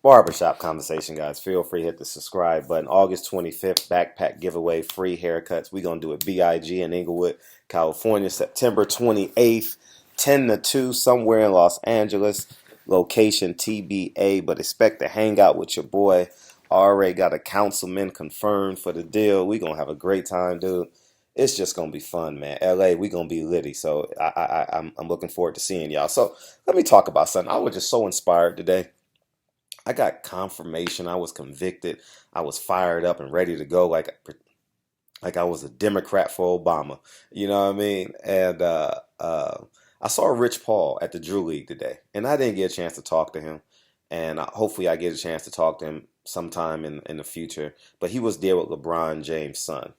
Barbershop conversation, guys. Feel free to hit the subscribe button. August 25th, backpack giveaway, free haircuts. We're going to do it BIG in Inglewood, California. September 28th, 10 to 2, somewhere in Los Angeles. Location TBA, but expect to hang out with your boy. Already got a councilman confirmed for the deal. We're going to have a great time, dude. It's just going to be fun, man. LA, we're going to be litty. So I'm looking forward to seeing y'all. So let me talk about something. I was just so inspired today. I got confirmation. I was convicted. I was fired up and ready to go, like I was a Democrat for Obama. You know what I mean? And I saw Rich Paul at the Drew League today, and I didn't get a chance to talk to him. And hopefully, I get a chance to talk to him sometime in the future. But he was there with LeBron James' son.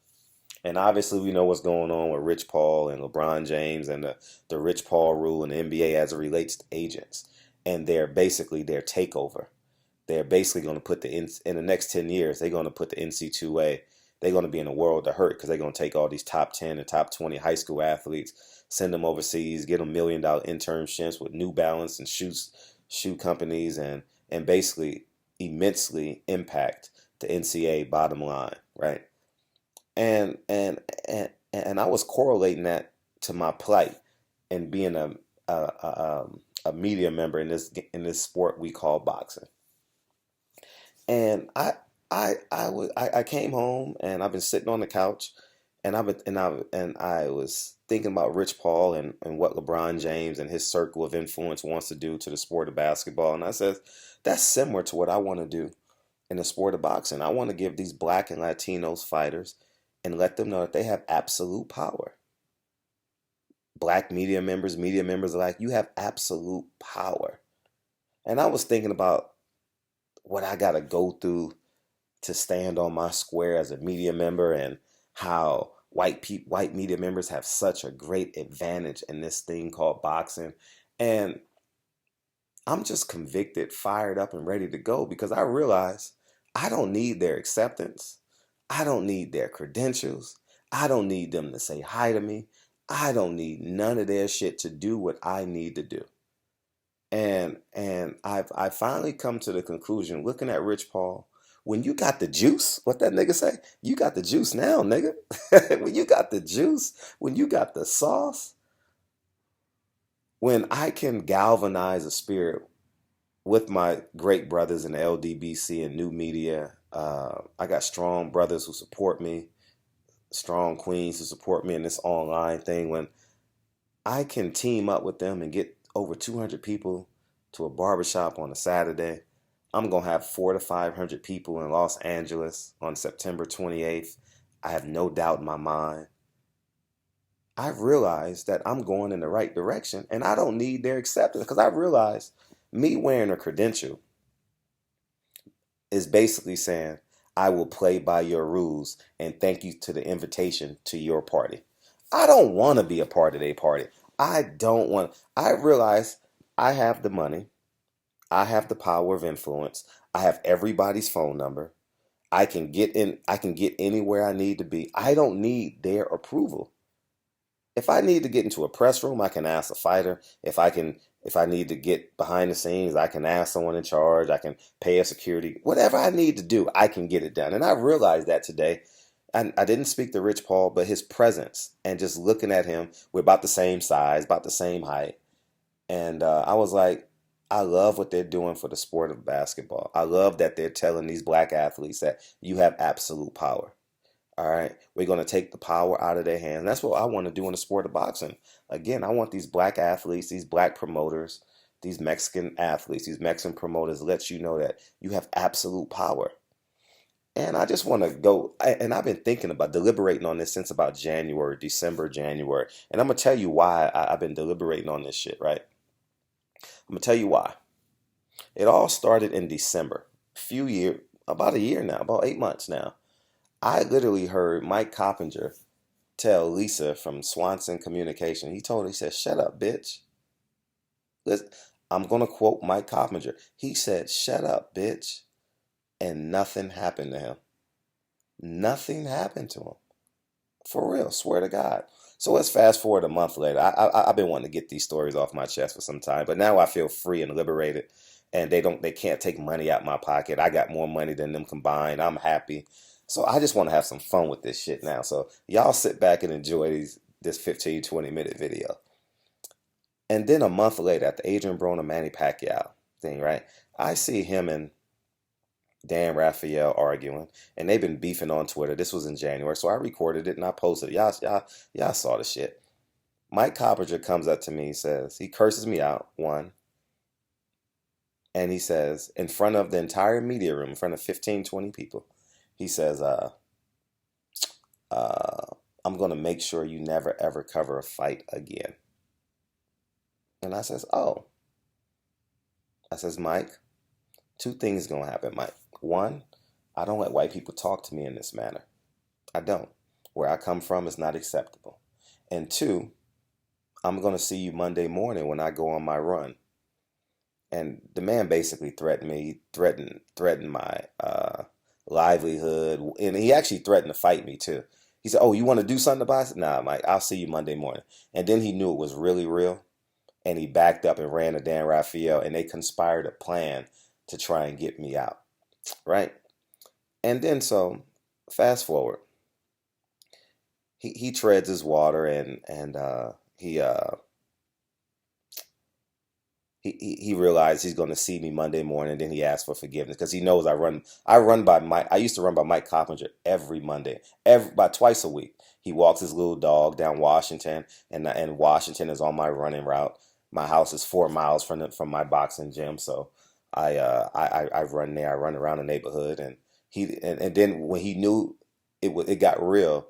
And obviously, we know what's going on with Rich Paul and LeBron James and the Rich Paul rule in the NBA as it relates to agents. And basically their takeover. They're basically going to put in the next 10 years, they're going to put the NC2A, they're going to be in a world of hurt because they're going to take all these top 10 and top 20 high school athletes, send them overseas, get them $1 million internships with New Balance and shoe companies, and basically immensely impact the NCAA bottom line, right? And I was correlating that to my plight and being a media member in this sport we call boxing. And I came home and I've been sitting on the couch and I was thinking about Rich Paul and what LeBron James and his circle of influence wants to do to the sport of basketball. And I said, that's similar to what I want to do in the sport of boxing. I want to give these black and Latinos fighters and let them know that they have absolute power. Black media members alike, you have absolute power. And I was thinking about what I got to go through to stand on my square as a media member and how white media members have such a great advantage in this thing called boxing. And I'm just convicted, fired up, and ready to go because I realize I don't need their acceptance. I don't need their credentials. I don't need them to say hi to me. I don't need none of their shit to do what I need to do. And I finally come to the conclusion, looking at Rich Paul, when you got the juice, what that nigga say? You got the juice now, nigga. When you got the juice, when you got the sauce, when I can galvanize a spirit with my great brothers in the LDBC and new media, I got strong brothers who support me, strong queens who support me in this online thing. When I can team up with them and get over 200 people to a barbershop on a Saturday, I'm going to have 400 to 500 people in Los Angeles on September 28th. I have no doubt in my mind. I've realized that I'm going in the right direction and I don't need their acceptance because I realized me wearing a credential is basically saying, I will play by your rules and thank you to the invitation to your party. I don't want to be a part of their party. I realize I have the money. I have the power of influence. I have everybody's phone number. I can get anywhere I need to be. I don't need their approval. If I need to get into a press room, I can ask a fighter. If I need to get behind the scenes, I can ask someone in charge. I can pay a security. Whatever I need to do, I can get it done. And I realized that today. I didn't speak to Rich Paul, but his presence and just looking at him, we're about the same size, about the same height. And I was like, I love what they're doing for the sport of basketball. I love that they're telling these black athletes that you have absolute power. All right, we're going to take the power out of their hands. That's what I want to do in the sport of boxing. Again, I want these black athletes, these black promoters, these Mexican athletes, these Mexican promoters let you know that you have absolute power. And I just want to go, and I've been thinking about deliberating on this since about December, January. And I'm going to tell you why I've been deliberating on this shit, right? I'm going to tell you why. It all started in December, about a year now, about 8 months now. I literally heard Mike Coppinger tell Lisa from Swanson Communication. He said, shut up, bitch. Listen, I'm going to quote Mike Coppinger. He said, shut up, bitch. And nothing happened to him. Nothing happened to him. For real, swear to God. So let's fast forward a month later. I've been wanting to get these stories off my chest for some time, but now I feel free and liberated. and they can't take money out my pocket. I got more money than them combined. I'm happy. So I just want to have some fun with this shit now. So y'all sit back and enjoy this 15, 20-minute video. And then a month later, at the Adrian Broner Manny Pacquiao thing, right? I see him and Dan Raphael arguing, and they've been beefing on Twitter. This was in January, so I recorded it and I posted it. Y'all saw the shit. Mike Coppinger comes up to me, says, he curses me out, one, and he says, in front of the entire media room, in front of 15, 20 people, he says, I'm going to make sure you never, ever cover a fight again. And I says, oh. I says, Mike, two things going to happen, Mike. One, I don't let white people talk to me in this manner. I don't. Where I come from is not acceptable. And two, I'm going to see you Monday morning when I go on my run. And the man basically threatened me. He threatened my livelihood. And he actually threatened to fight me too. He said, oh, you want to do something about it? Nah, Mike, I'll see you Monday morning. And then he knew it was really real. And he backed up and ran to Dan Raphael. And they conspired a plan to try and get me out. Right? And then so, fast forward. He treads his water and he realized he's going to see me Monday morning. And then he asked for forgiveness because he knows I run by Mike. I used to run by Mike Coppinger every Monday, by twice a week. He walks his little dog down Washington, and Washington is on my running route. My house is 4 miles from my boxing gym, so I run there. I run around the neighborhood, and then when he knew it got real,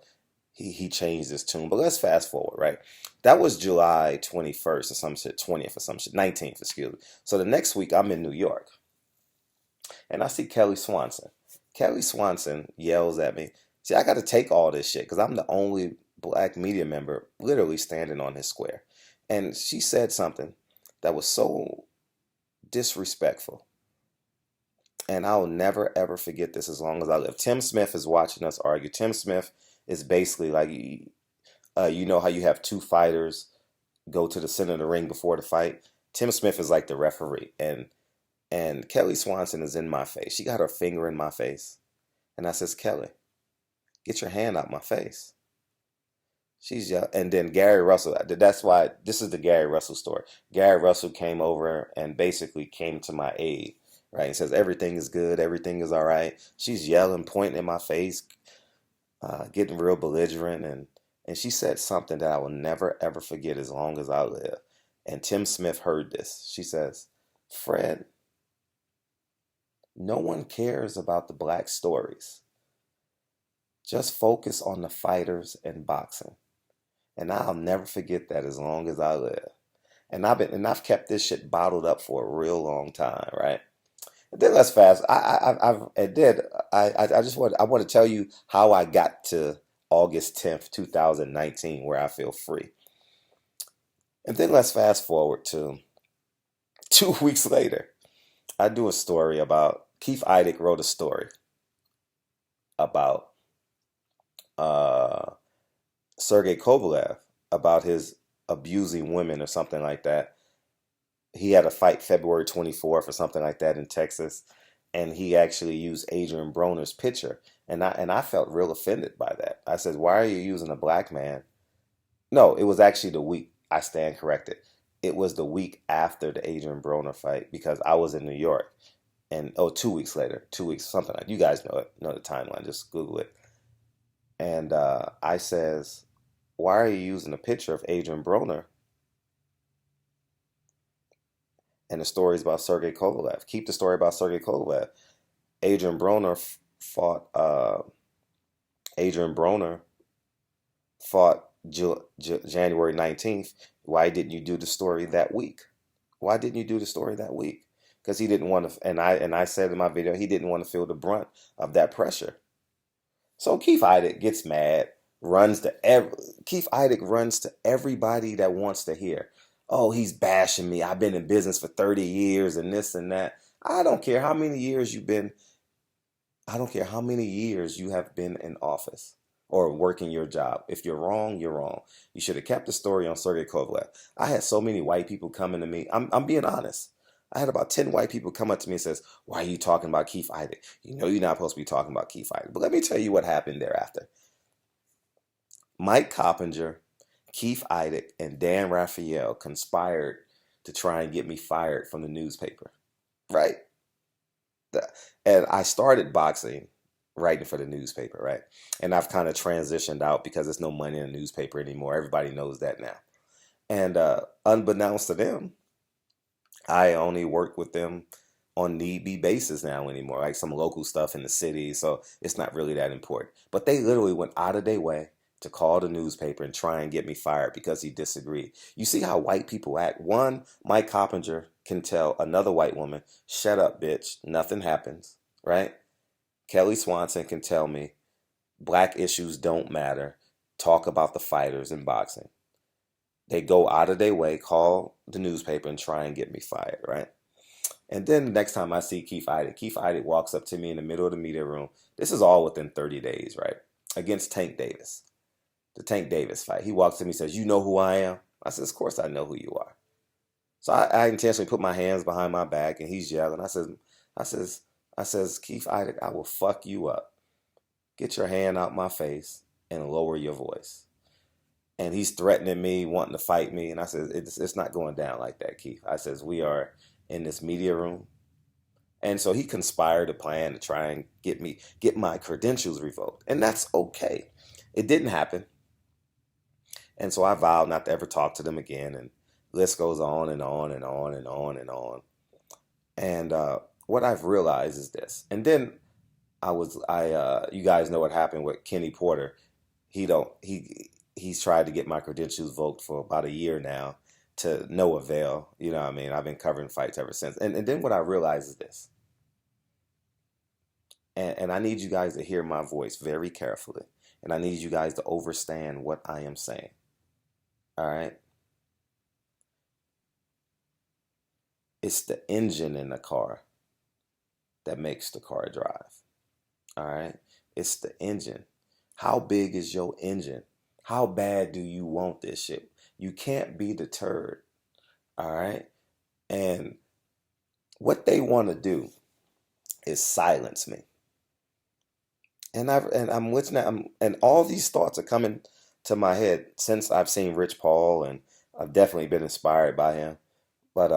he changed his tune. But let's fast forward, right? That was July 21st or some shit, 20th or some shit, 19th, excuse me. So the next week I'm in New York, and I see Kelly Swanson. Kelly Swanson yells at me. See, I got to take all this shit because I'm the only black media member literally standing on his square. And she said something that was so disrespectful. And I'll never, ever forget this as long as I live. Tim Smith is watching us argue. Tim Smith is basically like, you know how you have two fighters go to the center of the ring before the fight? Tim Smith is like the referee. And Kelly Swanson is in my face. She got her finger in my face. And I says, Kelly, get your hand out my face. She's young. And then Gary Russell, that's why this is the Gary Russell story. Gary Russell came over and basically came to my aid, right? He says, everything is good. Everything is all right. She's yelling, pointing in my face, getting real belligerent. And she said something that I will never, ever forget as long as I live. And Tim Smith heard this. She says, Fred, no one cares about the black stories. Just focus on the fighters and boxing. And I'll never forget that as long as I live. And I've kept this shit bottled up for a real long time, right? And then let's fast. I want to tell you how I got to August 10th, 2019, where I feel free. And then let's fast forward to 2 weeks later. I do a story about Keith Idec wrote a story about Sergey Kovalev, about his abusing women or something like that. He had a fight February 24th or something like that in Texas, and he actually used Adrian Broner's picture, and I felt real offended by that. I said, why are you using a black man? No, it was actually the week. I stand corrected. It was the week after the Adrian Broner fight because I was in New York, and 2 weeks later, 2 weeks, something like, you guys know it, know the timeline, just Google it. And I says, why are you using a picture of Adrian Broner? And the stories about Sergey Kovalev. Keep the story about Sergey Kovalev. Adrian Broner fought January 19th. Why didn't you do the story that week? Why didn't you do the story that week? Because he didn't want to, and I said in my video, he didn't want to feel the brunt of that pressure. So Keith Idec gets mad, Keith Idec runs to everybody that wants to hear. Oh, he's bashing me. I've been in business for 30 years and this and that. I don't care how many years you have been in office or working your job. If you're wrong, you're wrong. You should have kept the story on Sergey Kovalev. I had so many white people coming to me. I'm being honest. I had about 10 white people come up to me and says, "Why are you talking about Keith Idec? You know you're not supposed to be talking about Keith Idec." But let me tell you what happened thereafter. Mike Coppinger, Keith Idec, and Dan Raphael conspired to try and get me fired from the newspaper, right? And I started boxing writing for the newspaper, right? And I've kind of transitioned out because there's no money in the newspaper anymore. Everybody knows that now. And unbeknownst to them, I only work with them on need be basis now anymore, like some local stuff in the city. So it's not really that important. But they literally went out of their way to call the newspaper and try and get me fired because he disagreed. You see how white people act. One, Mike Coppinger can tell another white woman, "Shut up, bitch. Nothing happens." Right? Kelly Swanson can tell me, "Black issues don't matter. Talk about the fighters in boxing." They go out of their way, call the newspaper, and try and get me fired, right? And then the next time I see Keith Idec walks up to me in the middle of the media room. This is all within 30 days, right? Against Tank Davis, the Tank Davis fight. He walks to me and says, "You know who I am?" I says, "Of course I know who you are." So I intentionally put my hands behind my back, and he's yelling. I says, I says, "Keith Idec, I will fuck you up. Get your hand out my face and lower your voice." And he's threatening me, wanting to fight me. And I said, it's not going down like that, Keith. I says, "We are in this media room." And so he conspired a plan to try and get my credentials revoked. And that's okay. It didn't happen. And so I vowed not to ever talk to them again. And list goes on and on and on and on and on. And what I've realized is this. And then you guys know what happened with Kenny Porter. He's tried to get my credentials revoked for about a year now to no avail. You know what I mean? I've been covering fights ever since. And then what I realize is this. And I need you guys to hear my voice very carefully. And I need you guys to understand what I am saying. All right? It's the engine in the car that makes the car drive. All right? It's the engine. How big is your engine? How bad do you want this shit? You can't be deterred. All right? And what they want to do is silence me. I'm listening, and all these thoughts are coming to my head since I've seen Rich Paul, and I've definitely been inspired by him. But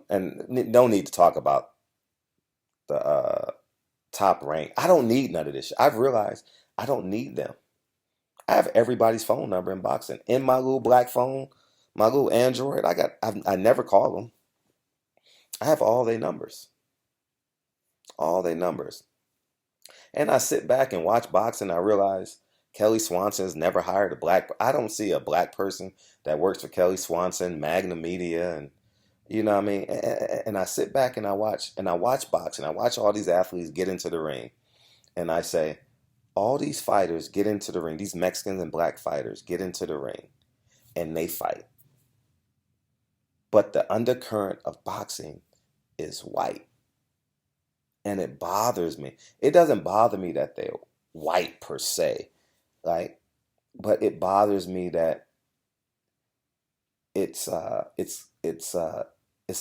no need to talk about the top rank. I don't need none of this shit. I've realized I don't need them. I have everybody's phone number in boxing in my little black phone, my little Android. I never call them. I have all their numbers, all their numbers. And I sit back and watch boxing. I realize Kelly Swanson's never hired a black. I don't see a black person that works for Kelly Swanson, Magna Media, and you know what I mean. And I sit back and I watch boxing. I watch all these athletes get into the ring, and I say, all these fighters get into the ring. These Mexicans and black fighters get into the ring, and they fight. But the undercurrent of boxing is white. And it bothers me. It doesn't bother me that they're white per se, right? But it bothers me that it's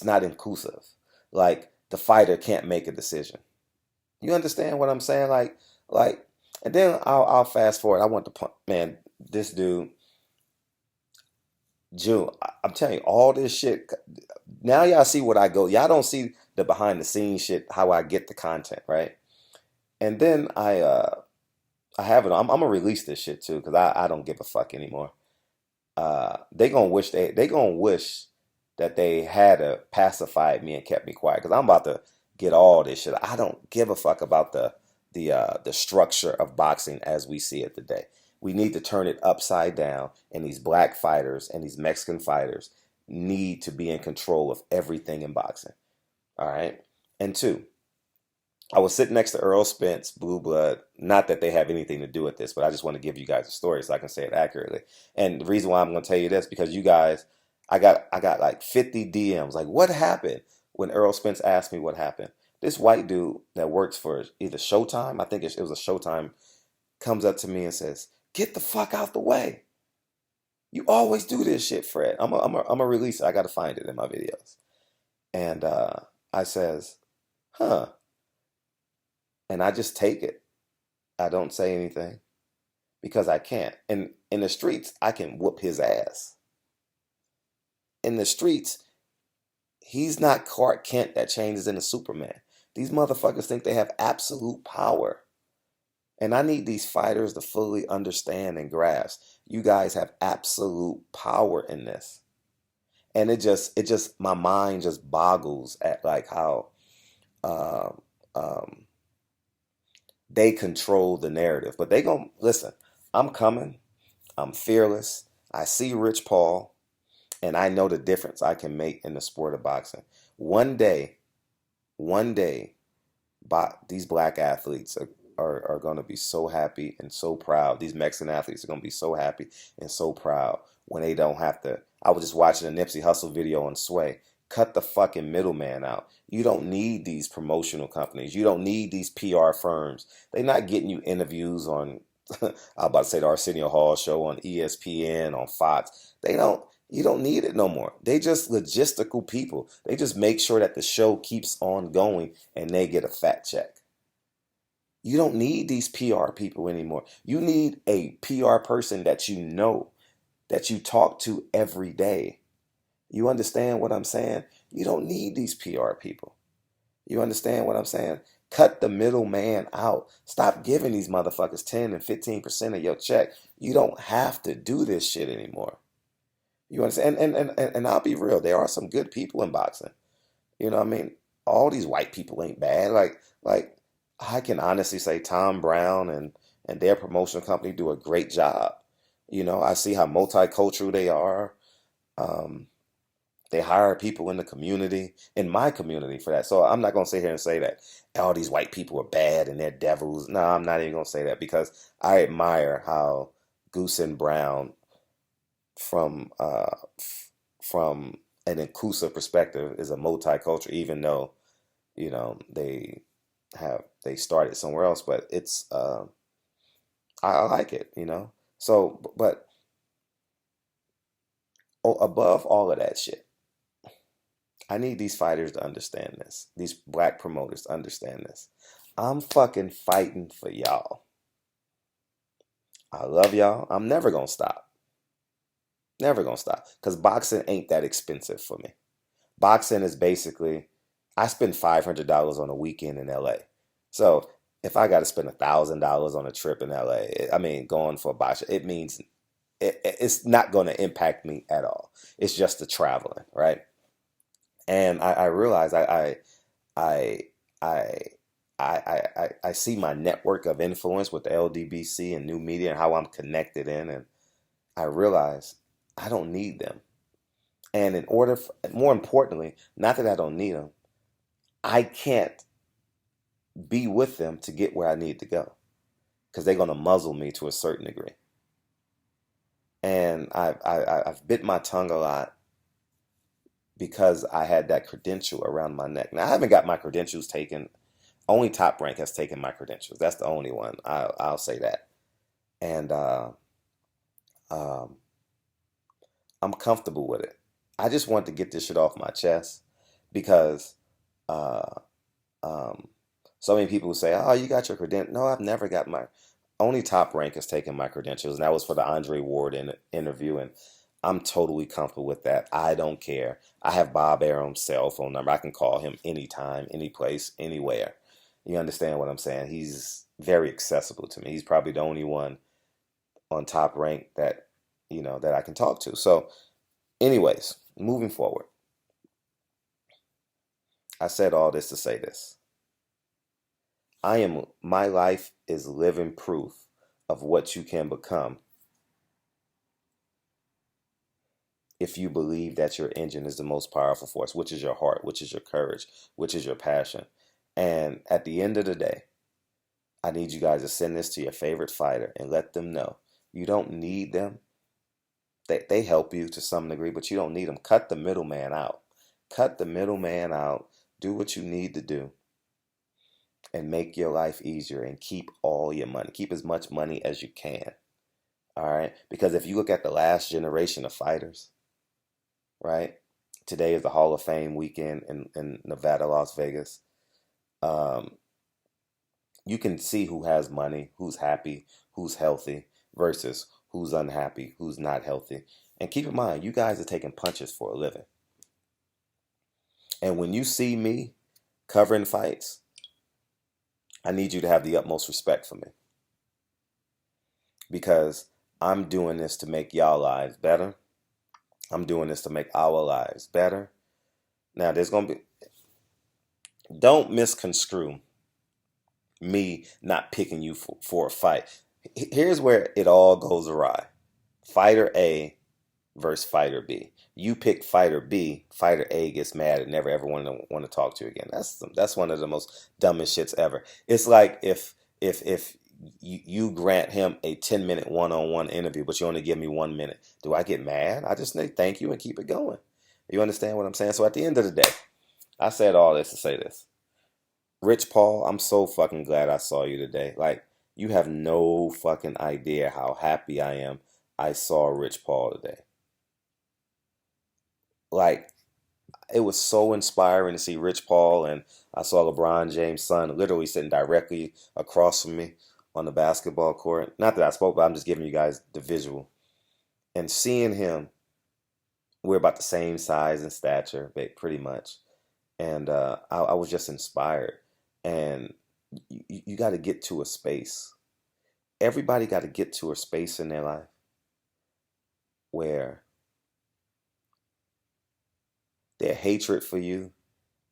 not inclusive. Like the fighter can't make a decision. You understand what I'm saying? Like, and then I'll fast forward. I want to man, this dude, June. I'm telling you, all this shit. Now y'all see what I go. Y'all don't see the behind the scenes shit, how I get the content, right? And then I have it. I'm gonna release this shit too because I don't give a fuck anymore. They gonna wish that they had pacified me and kept me quiet because I'm about to get all this shit. I don't give a fuck about the structure of boxing as we see it today. We need to turn it upside down, and these black fighters and these Mexican fighters need to be in control of everything in boxing. All right. And two, I was sitting next to Earl Spence, Blue Blood. Not that they have anything to do with this, but I just want to give you guys a story so I can say it accurately. And the reason why I'm going to tell you this because you guys, I got like 50 DMs. Like, what happened when Earl Spence asked me what happened? This white dude that works for either Showtime, I think it was a Showtime, comes up to me and says, "Get the fuck out the way. You always do this shit, Fred." I'm a release it. I got to find it in my videos. And I says, huh. And I just take it. I don't say anything because I can't. And in the streets, I can whoop his ass. In the streets, he's not Clark Kent that changes into Superman. These motherfuckers think they have absolute power. And I need these fighters to fully understand and grasp. You guys have absolute power in this. And my mind just boggles at like how uh, um, they control the narrative. But they gonna listen. I'm coming. I'm fearless. I see Rich Paul, and I know the difference I can make in the sport of boxing. One day, one day, these black athletes are going to be so happy and so proud. These Mexican athletes are going to be so happy and so proud when they don't have to. I was just watching a Nipsey Hussle video on Sway. Cut the fucking middleman out. You don't need these promotional companies. You don't need these PR firms. They're not getting you interviews on, I'm about to say the Arsenio Hall show on ESPN, on Fox. You don't need it no more. They just logistical people. They just make sure that the show keeps on going and they get a fat check. You don't need these PR people anymore. You need a PR person that you know, that you talk to every day. You understand what I'm saying? You don't need these PR people. You understand what I'm saying? Cut the middleman out. Stop giving these motherfuckers 10 and 15% of your check. You don't have to do this shit anymore. You understand? And I'll be real. There are some good people in boxing. You know what I mean? All these white people ain't bad. Like I can honestly say Tom Brown and their promotional company do a great job. You know, I see how multicultural they are. Um, they hire people in the community, in my community for that. So I'm not gonna sit here and say that all these white people are bad and they're devils. No, I'm not even gonna say that because I admire how Goose and Brown from from an inclusive perspective is a multicultural, even though they started somewhere else, but it's I like it, So, but above all of that shit, I need these fighters to understand this. These black promoters to understand this. I'm fucking fighting for y'all. I love y'all. I'm never gonna stop. Never gonna stop. Because boxing ain't that expensive for me. Boxing is basically, I spend $500 on a weekend in LA. So if I got to spend $1,000 on a trip in LA, I mean, going for a boxer, it means it's not going to impact me at all. It's just the traveling, right? And I realize I, I, I see my network of influence with the LDBC and new media and how I'm connected in, and I realize I don't need them. And more importantly, not that I don't need them, I can't be with them to get where I need to go because they're going to muzzle me to a certain degree. And I've bit my tongue a lot because I had that credential around my neck. Now, I haven't got my credentials taken. Only Top Rank has taken my credentials. That's the only one. I'll say that. And um, I'm comfortable with it. I just want to get this shit off my chest because uh, um, so many people say, "Oh, you got your credentials." No, I've never got my. Only Top Rank has taken my credentials, and that was for the Andre Ward interview, and I'm totally comfortable with that. I don't care. I have Bob Arum's cell phone number. I can call him anytime, any place, anywhere. You understand what I'm saying? He's very accessible to me. He's probably the only one on Top Rank that I can talk to. So, anyways, moving forward, I said all this to say this. My life is living proof of what you can become if you believe that your engine is the most powerful force, which is your heart, which is your courage, which is your passion. And at the end of the day, I need you guys to send this to your favorite fighter and let them know you don't need them. They help you to some degree, but you don't need them. Cut the middleman out. Cut the middleman out. Do what you need to do and make your life easier and keep all your money. Keep as much money as you can. All right? Because if you look at the last generation of fighters, right? Today is the Hall of Fame weekend in Nevada, Las Vegas. Um, you can see who has money, who's happy, who's healthy, versus who's unhappy, who's not healthy. And keep in mind, you guys are taking punches for a living. And when you see me covering fights, I need you to have the utmost respect for me because I'm doing this to make y'all lives better. I'm doing this to make our lives better. Now, there's going to be, don't misconstrue me not picking you for a fight. Here's where it all goes awry. Fighter A versus fighter B. You pick fighter B, fighter A gets mad and never ever want to talk to you again. That's one of the most dumbest shits ever. It's like if you grant him a 10-minute one-on-one interview, but you only give me 1 minute. Do I get mad? I just say thank you and keep it going. You understand what I'm saying? So at the end of the day, I said all this to say this. Rich Paul, I'm so fucking glad I saw you today. Like, you have no fucking idea how happy I am I saw Rich Paul today. Like, it was so inspiring to see Rich Paul, and I saw LeBron James' son literally sitting directly across from me on the basketball court. Not that I spoke, but I'm just giving you guys the visual. And seeing him, we're about the same size and stature, pretty much. And I was just inspired. And you got to get to a space. Everybody got to get to a space in their life where their hatred for you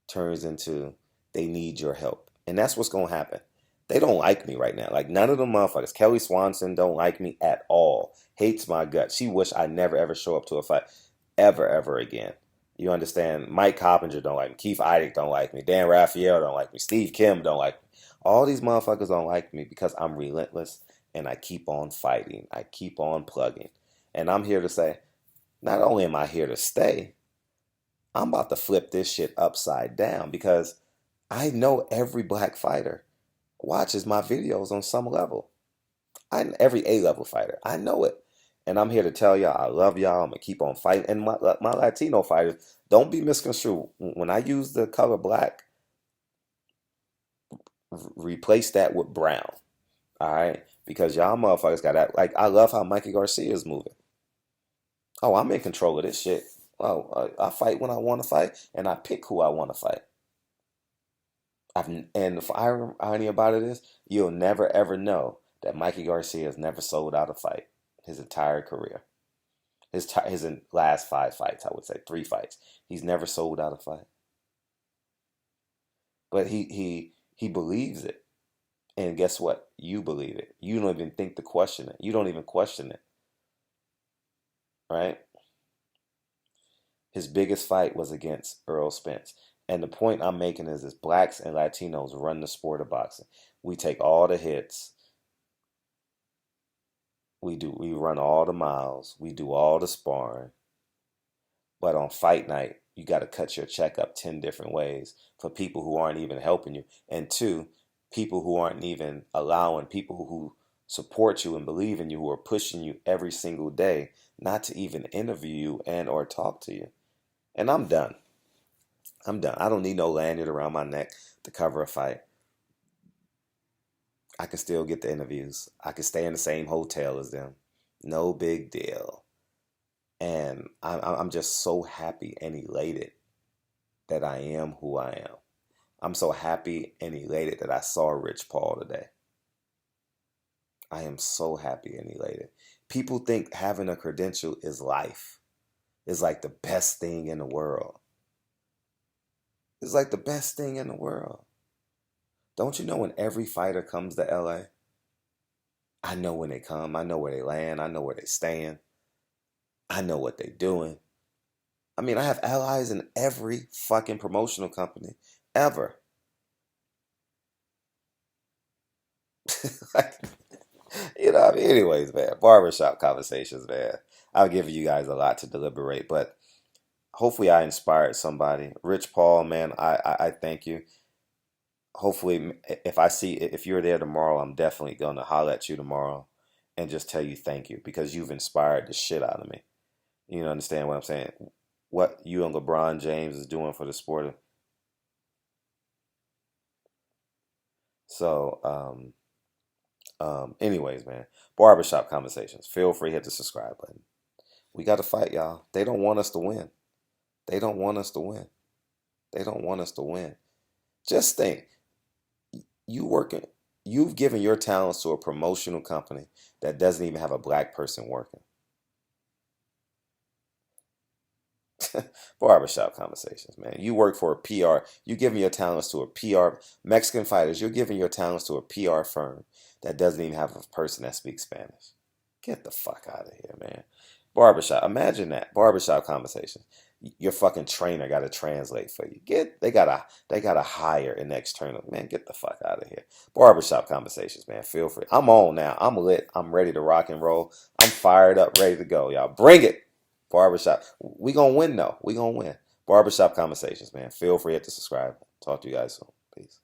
turns into they need your help. And that's what's going to happen. They don't like me right now. Like, none of them motherfuckers. Kelly Swanson don't like me at all. Hates my guts. She wish I never ever show up to a fight ever again. You understand? Mike Coppinger don't like me. Keith Idec don't like me. Dan Raphael don't like me. Steve Kim don't like me. All these motherfuckers don't like me because I'm relentless and I keep on fighting. I keep on plugging. And I'm here to say, not only am I here to stay, I'm about to flip this shit upside down because I know every black fighter watches my videos on some level. Every A-level fighter, I know it. And I'm here to tell y'all, I love y'all. I'm going to keep on fighting. And my Latino fighters, don't be misconstrued. When I use the color black, replace that with brown. All right? Because y'all motherfuckers got that. Like, I love how Mikey Garcia is moving. Oh, I'm in control of this shit. Oh, I fight when I want to fight, and I pick who I want to fight. And the irony about it is, you'll never ever know that Mikey Garcia has never sold out a fight his entire career. His last 5 fights, I would say 3 fights, he's never sold out a fight. But he believes it, and guess what? You believe it. You don't even think to question it. You don't even question it, right? His biggest fight was against Earl Spence. And the point I'm making is blacks and Latinos run the sport of boxing. We take all the hits. We run all the miles. We do all the sparring. But on fight night, you got to cut your check up 10 different ways for people who aren't even helping you. And 2, people who aren't even allowing, people who support you and believe in you, who are pushing you every single day, not to even interview you and or talk to you. And I'm done. I'm done. I don't need no lanyard around my neck to cover a fight. I can still get the interviews. I can stay in the same hotel as them. No big deal. And I'm just so happy and elated that I am who I am. I'm so happy and elated that I saw Rich Paul today. I am so happy and elated. People think having a credential is life. It's like the best thing in the world. It's like the best thing in the world. Don't you know when every fighter comes to LA? I know when they come. I know where they land. I know where they stand. I know what they're doing. I mean, I have allies in every fucking promotional company ever. Like, you know, I mean, anyways, man, barbershop conversations, man. I've given you guys a lot to deliberate, but hopefully I inspired somebody. Rich Paul, man, I thank you. Hopefully, if you're there tomorrow, I'm definitely going to holler at you tomorrow and just tell you thank you because you've inspired the shit out of me. You understand what I'm saying? what you and LeBron James is doing for the sport. So, anyways, man, barbershop conversations. Feel free to hit the subscribe button. We got to fight, y'all. They don't want us to win. They don't want us to win. They don't want us to win. Just think, you working, you've given your talents to a promotional company that doesn't even have a black person working. Barbershop conversations, man. You work for a PR. You giving your talents to a PR. Mexican fighters, you're giving your talents to a PR firm that doesn't even have a person that speaks Spanish. Get the fuck out of here, man. Barbershop. Imagine that. Barbershop conversations. Your fucking trainer got to translate for you. They gotta hire an external. Man, get the fuck out of here. Barbershop conversations, man. Feel free. I'm on now. I'm lit. I'm ready to rock and roll. I'm fired up, ready to go, y'all. Bring it. Barbershop. We gonna win though. We gonna win. Barbershop conversations, man. Feel free to subscribe. Talk to you guys soon. Peace.